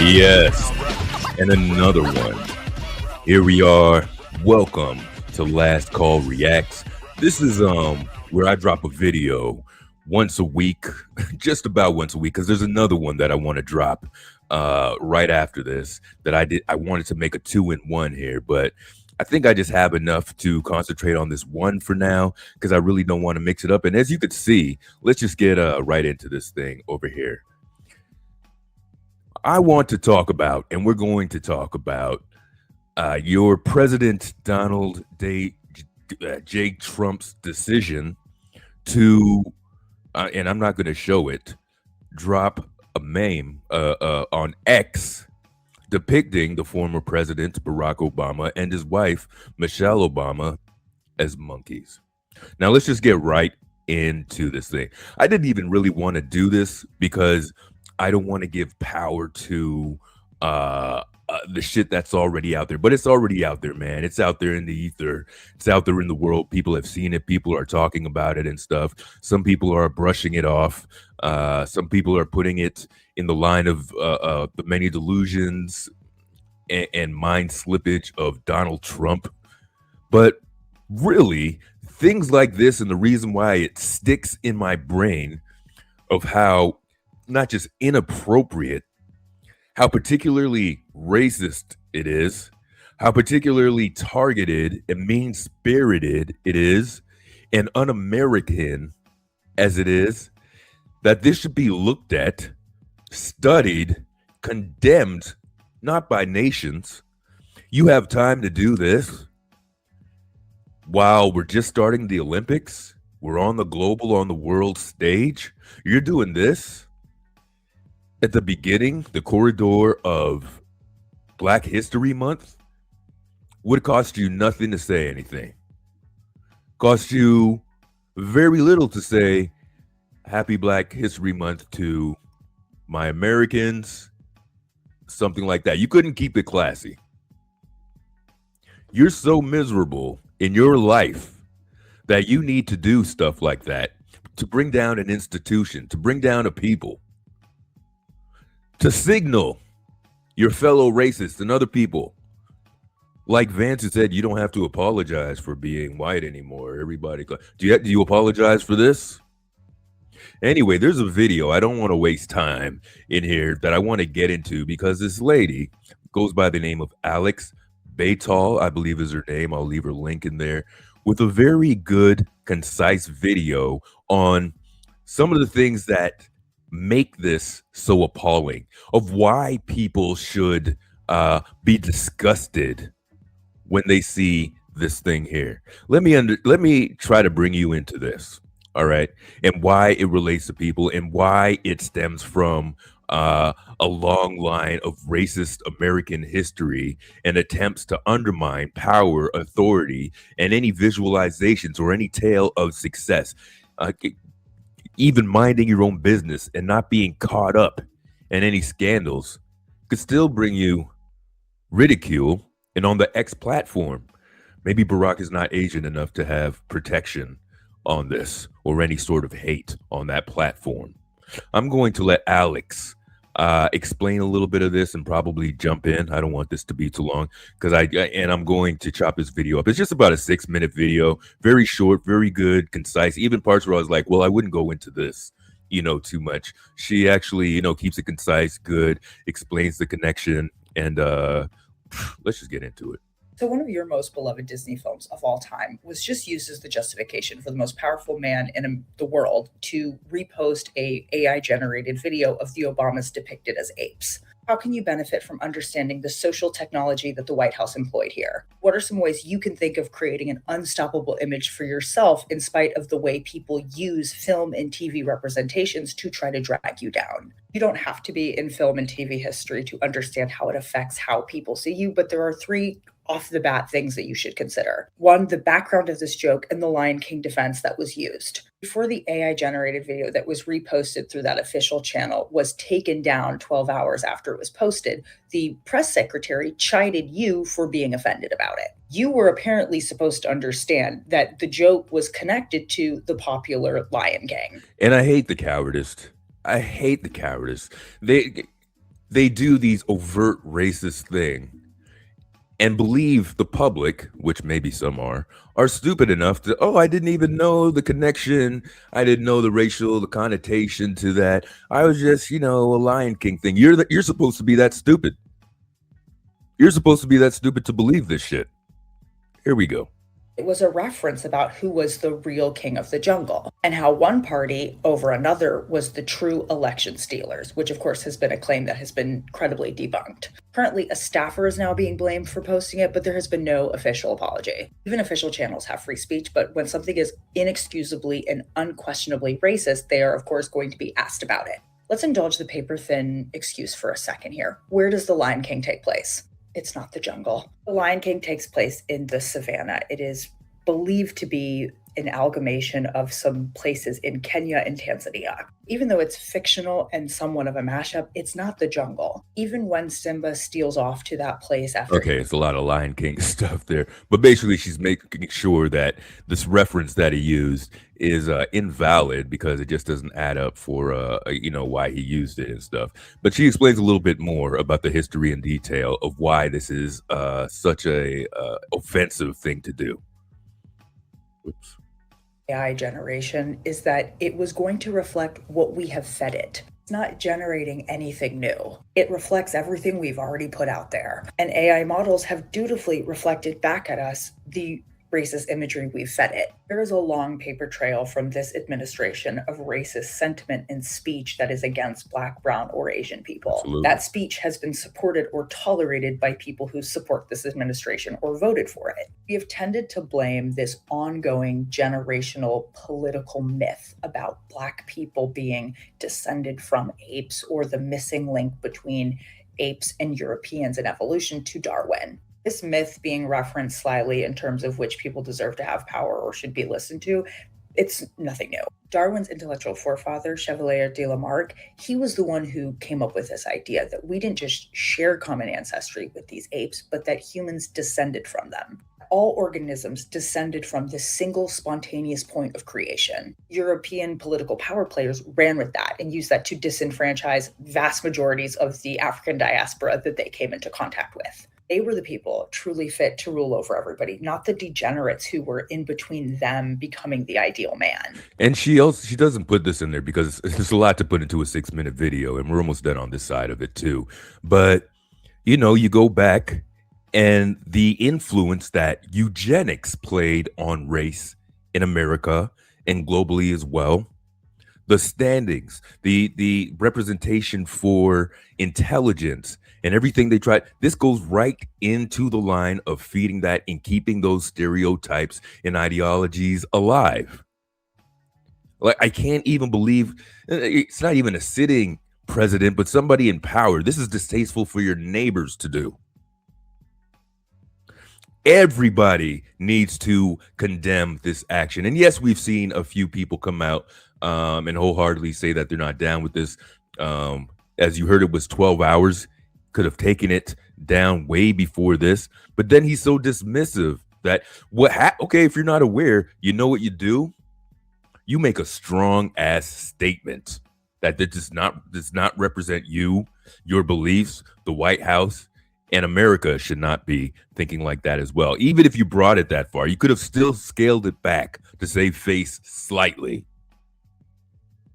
Yes, and another one. Here we are. Welcome to Last Call Reacts. This is where I drop a video once a week, just about once a week, because there's another one that I want to drop right after this that I wanted to make a 2-in-1 here, but I think I just have enough to concentrate on this one for now because I really don't want to mix it up. And as you could see, let's just get right into this thing over here. I want to talk about, and we're going to talk about your President Donald J. Trump's decision to, and I'm not going to show it, drop a meme on X depicting the former president Barack Obama and his wife Michelle Obama as monkeys. Now let's just get right into this thing. I didn't even really want to do this because I don't want to give power to the shit that's already out there, but it's already out there, man. It's out there in the ether. It's out there in the world. People have seen it. People are talking about it and stuff. Some people are brushing it off. Some people are putting it in the line of the many delusions and mind slippage of Donald Trump. But really, things like this, and the reason why it sticks in my brain of how not just inappropriate, how particularly racist it is, how particularly targeted and mean-spirited it is, and un-American as it is, that this should be looked at, studied, condemned, not by nations. You have time to do this while we're just starting the Olympics. We're on the world stage. You're doing this at the beginning, the corridor of Black History Month. Would cost you nothing to say anything. Cost you very little to say Happy Black History Month to my Americans, something like that. You couldn't keep it classy. You're so miserable in your life that you need to do stuff like that to bring down an institution, to bring down a people, to signal your fellow racists and other people. Like Vance has said, you don't have to apologize for being white anymore. Everybody, do you apologize for this? Anyway, there's a video. I don't want to waste time in here that I want to get into because this lady goes by the name of Alex Baytal, I believe is her name. I'll leave her link in there with a very good, concise video on some of the things that make this so appalling, of why people should be disgusted when they see this thing here. Let me try to bring you into this, all right, and why it relates to people and why it stems from a long line of racist American history and attempts to undermine power, authority, and any visualizations or any tale of success. Even minding your own business and not being caught up in any scandals could still bring you ridicule. And on the X platform, maybe Barack is not Asian enough to have protection on this or any sort of hate on that platform. I'm going to let Alex explain a little bit of this and probably jump in. I don't want this to be too long because I'm going to chop this video up. It's just about a 6-minute video, very short, very good, concise. Even parts where I was like, well, I wouldn't go into this, too much. She actually, keeps it concise, good, explains the connection, and let's just get into it. So one of your most beloved Disney films of all time was just used as the justification for the most powerful man in the world to repost a AI-generated video of the Obamas depicted as apes. How can you benefit from understanding the social technology that the White House employed here? What are some ways you can think of creating an unstoppable image for yourself in spite of the way people use film and TV representations to try to drag you down? You don't have to be in film and TV history to understand how it affects how people see you, but there are 3 off the bat things that you should consider. 1, the background of this joke and the Lion King defense that was used. Before the AI generated video that was reposted through that official channel was taken down 12 hours after it was posted, the press secretary chided you for being offended about it. You were apparently supposed to understand that the joke was connected to the popular Lion King. And I hate the cowardice. I hate the cowardice. they do these overt racist thing and believe the public, which maybe some are stupid enough to, oh, I didn't even know the connection. I didn't know the connotation to that. I was just, a Lion King thing. You're supposed to be that stupid. You're supposed to be that stupid to believe this shit. Here we go. It was a reference about who was the real king of the jungle and how one party over another was the true election stealers, which of course has been a claim that has been credibly debunked. Currently, a staffer is now being blamed for posting it, but there has been no official apology. Even official channels have free speech, but when something is inexcusably and unquestionably racist, they are of course going to be asked about it. Let's indulge the paper-thin excuse for a second here. Where does the Lion King take place? It's not the jungle. The Lion King takes place in the savannah. It is believed to be an amalgamation of some places in Kenya and Tanzania. Even though it's fictional and somewhat of a mashup, it's not the jungle. Even when Simba steals off to that place after... Okay, it's a lot of Lion King stuff there. But basically, she's making sure that this reference that he used is invalid because it just doesn't add up for, why he used it and stuff. But she explains a little bit more about the history and detail of why this is such a offensive thing to do. Oops. AI generation is that it was going to reflect what we have fed it. It's not generating anything new. It reflects everything we've already put out there. And AI models have dutifully reflected back at us the racist imagery we've fed it. There is a long paper trail from this administration of racist sentiment and speech that is against Black, Brown, or Asian people. Absolutely. That speech has been supported or tolerated by people who support this administration or voted for it. We have tended to blame this ongoing generational political myth about Black people being descended from apes or the missing link between apes and Europeans in evolution to Darwin. This myth being referenced slyly in terms of which people deserve to have power or should be listened to, it's nothing new. Darwin's intellectual forefather, Chevalier de Lamarck, he was the one who came up with this idea that we didn't just share common ancestry with these apes, but that humans descended from them. All organisms descended from this single spontaneous point of creation. European political power players ran with that and used that to disenfranchise vast majorities of the African diaspora that they came into contact with. They were the people truly fit to rule over everybody, not the degenerates who were in between them becoming the ideal man. And she doesn't put this in there because there's a lot to put into a 6-minute video, and we're almost done on this side of it too. But you go back and the influence that eugenics played on race in America and globally as well. The standings, the representation for intelligence and everything they tried. This goes right into the line of feeding that and keeping those stereotypes and ideologies alive. Like, I can't even believe it's not even a sitting president, but somebody in power. This is distasteful for your neighbors to do. Everybody needs to condemn this action. And yes, we've seen a few people come out and wholeheartedly say that they're not down with this. As you heard, it was 12 hours. Could have taken it down way before this. But then he's so dismissive that okay, if you're not aware, you know what you do? You make a strong ass statement that does not represent you, your beliefs, the White House, and America should not be thinking like that as well. Even if you brought it that far, you could have still scaled it back to save face slightly.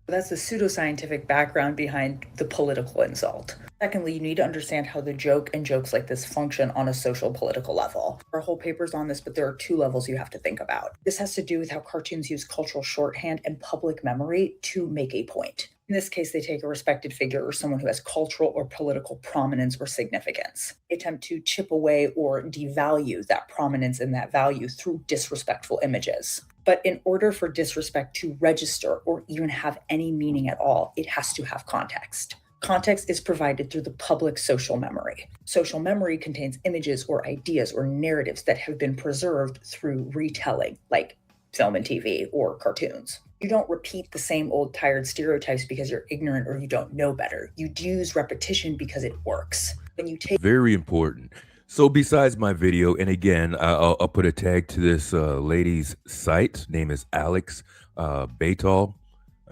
That's the pseudoscientific background behind the political insult. Secondly, you need to understand how the joke and jokes like this function on a social political level. There are whole papers on this, but there are 2 levels you have to think about. This has to do with how cartoons use cultural shorthand and public memory to make a point. In this case, they take a respected figure or someone who has cultural or political prominence or significance. They attempt to chip away or devalue that prominence and that value through disrespectful images. But in order for disrespect to register or even have any meaning at all, it has to have context. Context is provided through the public social memory. Social memory contains images or ideas or narratives that have been preserved through retelling, like film and TV or cartoons. You don't repeat the same old tired stereotypes because you're ignorant or you don't know better. You use repetition because it works. When you take Very important. So besides my video, and again, I'll put a tag to this lady's site. Name is Alex Baytal.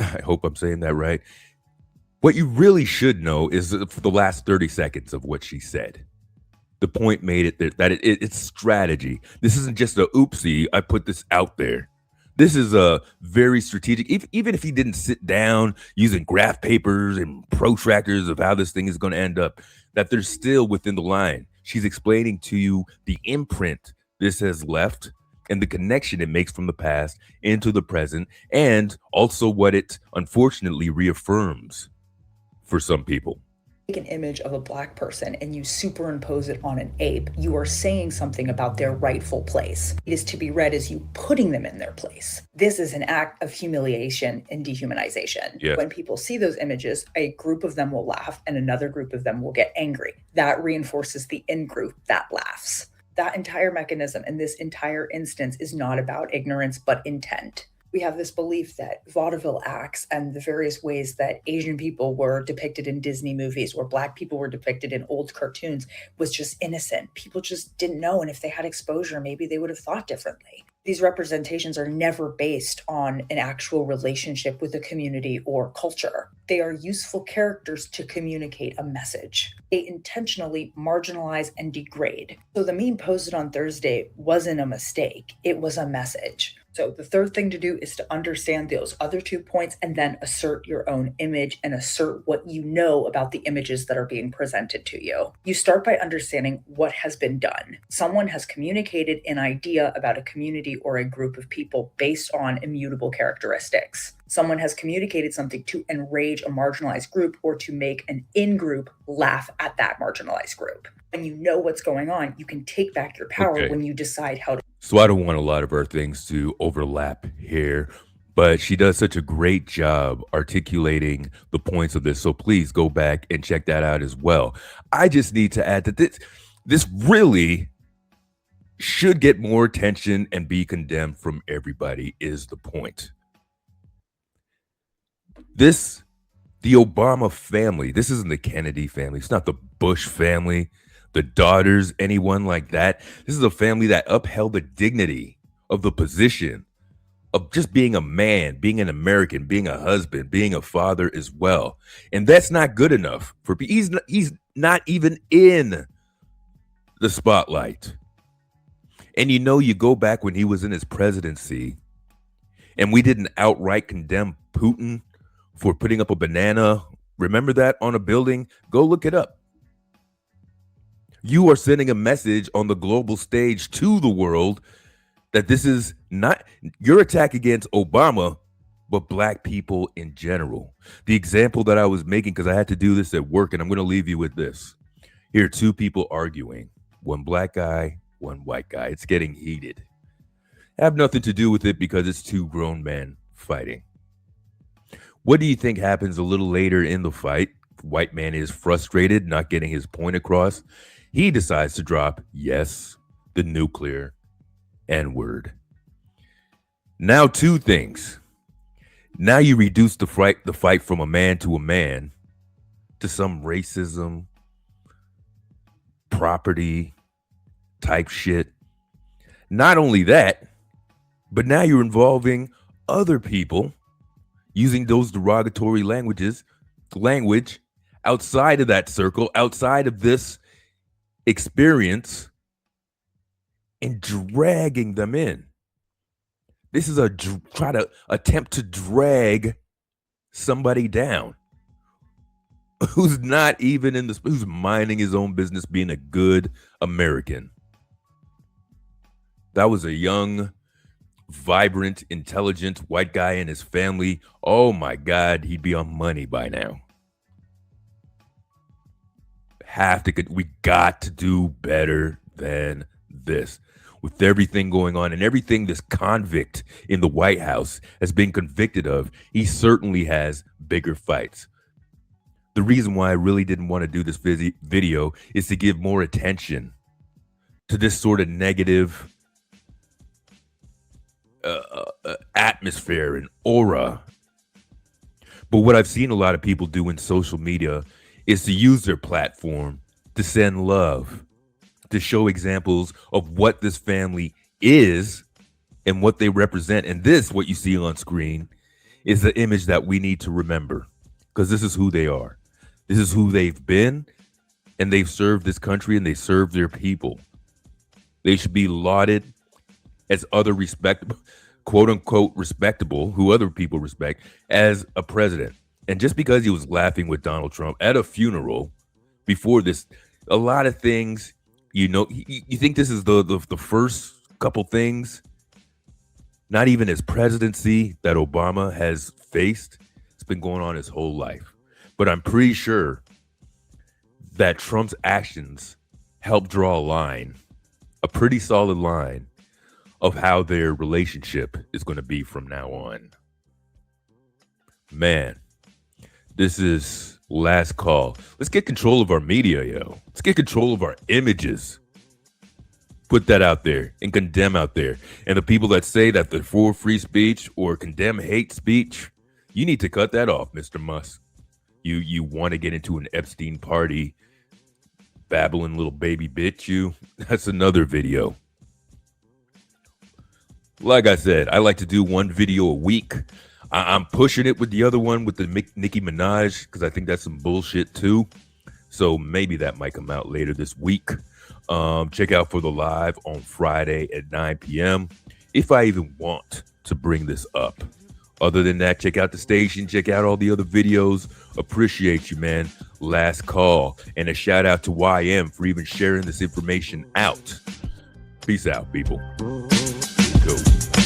I hope I'm saying that right. What you really should know is for the last 30 seconds of what she said. The point made it that it's strategy. This isn't just a oopsie, I put this out there. This is a very strategic, even if he didn't sit down using graph papers and protractors of how this thing is going to end up, that they're still within the line. She's explaining to you the imprint this has left and the connection it makes from the past into the present, and also what it unfortunately reaffirms for some people. An image of a black person and you superimpose it on an ape, you are saying something about their rightful place. It is to be read as you putting them in their place. This is an act of humiliation and dehumanization. Yes. When people see those images, a group of them will laugh and another group of them will get angry. That reinforces the in-group that laughs. That entire mechanism in this entire instance is not about ignorance, but intent. We have this belief that vaudeville acts and the various ways that Asian people were depicted in Disney movies or Black people were depicted in old cartoons was just innocent. People just didn't know. And if they had exposure, maybe they would have thought differently. These representations are never based on an actual relationship with a community or culture. They are useful characters to communicate a message. They intentionally marginalize and degrade. So the meme posted on Thursday wasn't a mistake. It was a message. So the third thing to do is to understand those other 2 points and then assert your own image and assert what you know about the images that are being presented to you. You start by understanding what has been done. Someone has communicated an idea about a community or a group of people based on immutable characteristics. Someone has communicated something to enrage a marginalized group or to make an in-group laugh at that marginalized group. When you know what's going on, you can take back your power when you decide how to. So I don't want a lot of our things to overlap here, but she does such a great job articulating the points of this. So please go back and check that out as well. I just need to add that this really should get more attention and be condemned from everybody is the point. The Obama family, this isn't the Kennedy family. It's not the Bush family, the daughters, anyone like that. This is a family that upheld the dignity of the position of just being a man, being an American, being a husband, being a father as well. And that's not good enough for he's not even in the spotlight. And you go back when he was in his presidency and we didn't outright condemn Putin for putting up a banana. Remember that on a building? Go look it up. You are sending a message on the global stage to the world that this is not your attack against Obama, but Black people in general. The example that I was making, because I had to do this at work, and I'm going to leave you with this. Here are two people arguing, one Black guy, one white guy. It's getting heated. Have nothing to do with it because it's two grown men fighting. What do you think happens a little later in the fight? White man is frustrated, not getting his point across. He decides to drop, yes, the nuclear N-word. Now, two things. Now you reduce the fight from a man to some racism, property type shit. Not only that, but now you're involving other people using those derogatory language outside of that circle, outside of this experience, and dragging them in. This is try to attempt to drag somebody down who's not even who's minding his own business, being a good American. That was a young, vibrant, intelligent white guy and his family. Oh my God, he'd be on money by now. We got to do better than this. With everything going on and everything this convict in the White House has been convicted of, he certainly has bigger fights. The reason why I really didn't want to do this video is to give more attention to this sort of negative atmosphere and aura. But what I've seen a lot of people do in social media is to use their platform to send love, to show examples of what this family is and what they represent. And this, what you see on screen, is the image that we need to remember. because this is who they are. This is who they've been, and they've served this country and they serve their people. They should be lauded as other respectable, quote unquote, respectable, who other people respect, as a president. And just because he was laughing with Donald Trump at a funeral before this, a lot of things, you think this is the first couple things, not even his presidency, that Obama has faced. It's been going on his whole life. But I'm pretty sure that Trump's actions helped draw a line, a pretty solid line, of how their relationship is going to be from now on. Man, this is last call. Let's get control of our media, yo. Let's get control of our images. Put that out there and condemn out there. And the people that say that they're for free speech or condemn hate speech, you need to cut that off, Mr. Musk. You want to get into an Epstein party, babbling little baby bitch you. That's another video. Like I said, I like to do one video a week. I'm pushing it with the other one with the Nicki Minaj because I think that's some bullshit too. So maybe that might come out later this week. Check out for the live on Friday at 9 p.m. if I even want to bring this up. Other than that, check out the station. Check out all the other videos. Appreciate you, man. Last call. And a shout out to YM for even sharing this information out. Peace out, people. Go.